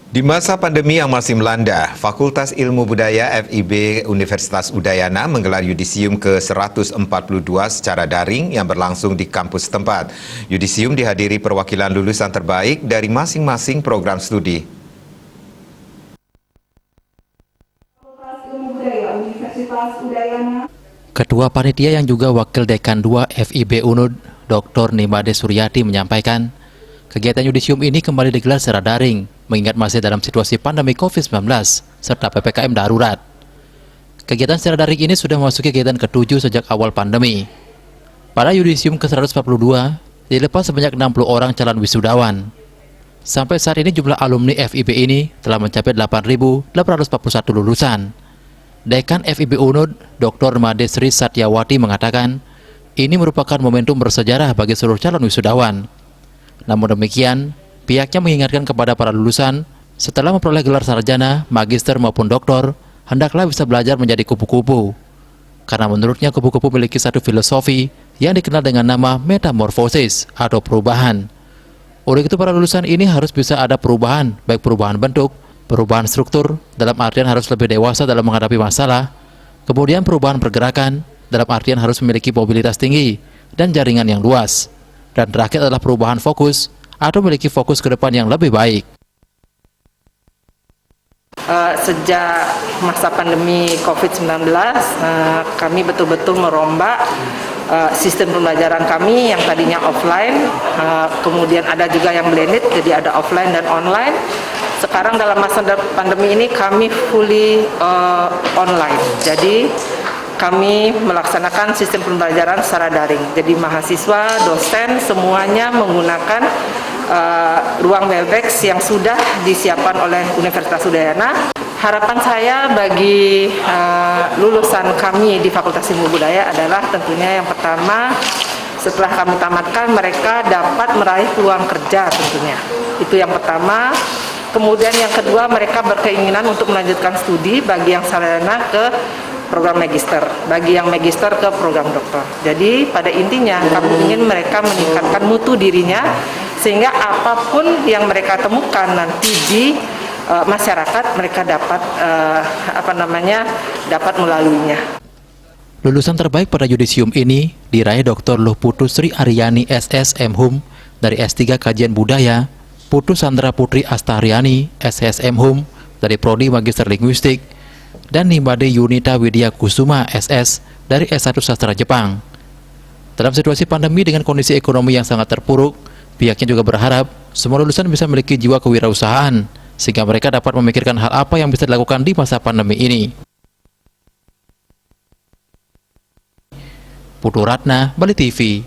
Di masa pandemi yang masih melanda, Fakultas Ilmu Budaya FIB Universitas Udayana menggelar yudisium ke-142 secara daring yang berlangsung di kampus tempat. Yudisium dihadiri perwakilan lulusan terbaik dari masing-masing program studi. Fakultas Ilmu Budaya Universitas Udayana. Ketua Panitia yang juga Wakil Dekan 2 FIB UNUD, Dr. Nimade Suryati menyampaikan, kegiatan yudisium ini kembali digelar secara daring, mengingat masih dalam situasi pandemi COVID-19 serta PPKM darurat. Kegiatan secara daring ini sudah memasuki kegiatan ke-7 sejak awal pandemi. Pada yudisium ke-142, dilepas sebanyak 60 orang calon wisudawan. Sampai saat ini jumlah alumni FIB ini telah mencapai 8.841 lulusan. Dekan FIB UNUD, Dr. Made Sri Satyawati mengatakan, ini merupakan momentum bersejarah bagi seluruh calon wisudawan. Namun demikian, pihaknya mengingatkan kepada para lulusan, setelah memperoleh gelar sarjana, magister maupun doktor, hendaklah bisa belajar menjadi kupu-kupu. Karena menurutnya kupu-kupu memiliki satu filosofi yang dikenal dengan nama metamorfosis atau perubahan. Oleh itu para lulusan ini harus bisa ada perubahan, baik perubahan bentuk, perubahan struktur, dalam artian harus lebih dewasa dalam menghadapi masalah, kemudian perubahan pergerakan, dalam artian harus memiliki mobilitas tinggi dan jaringan yang luas, dan terakhir adalah perubahan fokus atau memiliki fokus ke depan yang lebih baik. Sejak masa pandemi COVID-19, kami betul-betul merombak sistem pembelajaran kami yang tadinya offline, kemudian ada juga yang blended, jadi ada offline dan online. Sekarang dalam masa pandemi ini kami fully online, jadi kami melaksanakan sistem pembelajaran secara daring. Jadi mahasiswa, dosen, semuanya menggunakan ruang Webex yang sudah disiapkan oleh Universitas Udayana. Harapan saya bagi lulusan kami di Fakultas Ilmu Budaya adalah tentunya yang pertama, setelah kami tamatkan mereka dapat meraih peluang kerja tentunya. Itu yang pertama. Kemudian yang kedua, mereka berkeinginan untuk melanjutkan studi bagi yang sarjana ke program magister, bagi yang magister ke program doktor. Jadi pada intinya kami ingin mereka meningkatkan mutu dirinya sehingga apapun yang mereka temukan nanti di masyarakat mereka dapat dapat melaluinya. Lulusan terbaik pada yudisium ini diraih Dr. Luh Putu Sri Aryani SSM Hum dari S3 Kajian Budaya, Putu Sandra Putri Astariani SSM Hum dari Prodi Magister Linguistik, dan Nimade Yunita Widya Kusuma SS dari S1 Sastra Jepang. Dalam situasi pandemi dengan kondisi ekonomi yang sangat terpuruk, pihaknya juga berharap semua lulusan bisa memiliki jiwa kewirausahaan sehingga mereka dapat memikirkan hal apa yang bisa dilakukan di masa pandemi ini. Putu Ratna, Bali TV.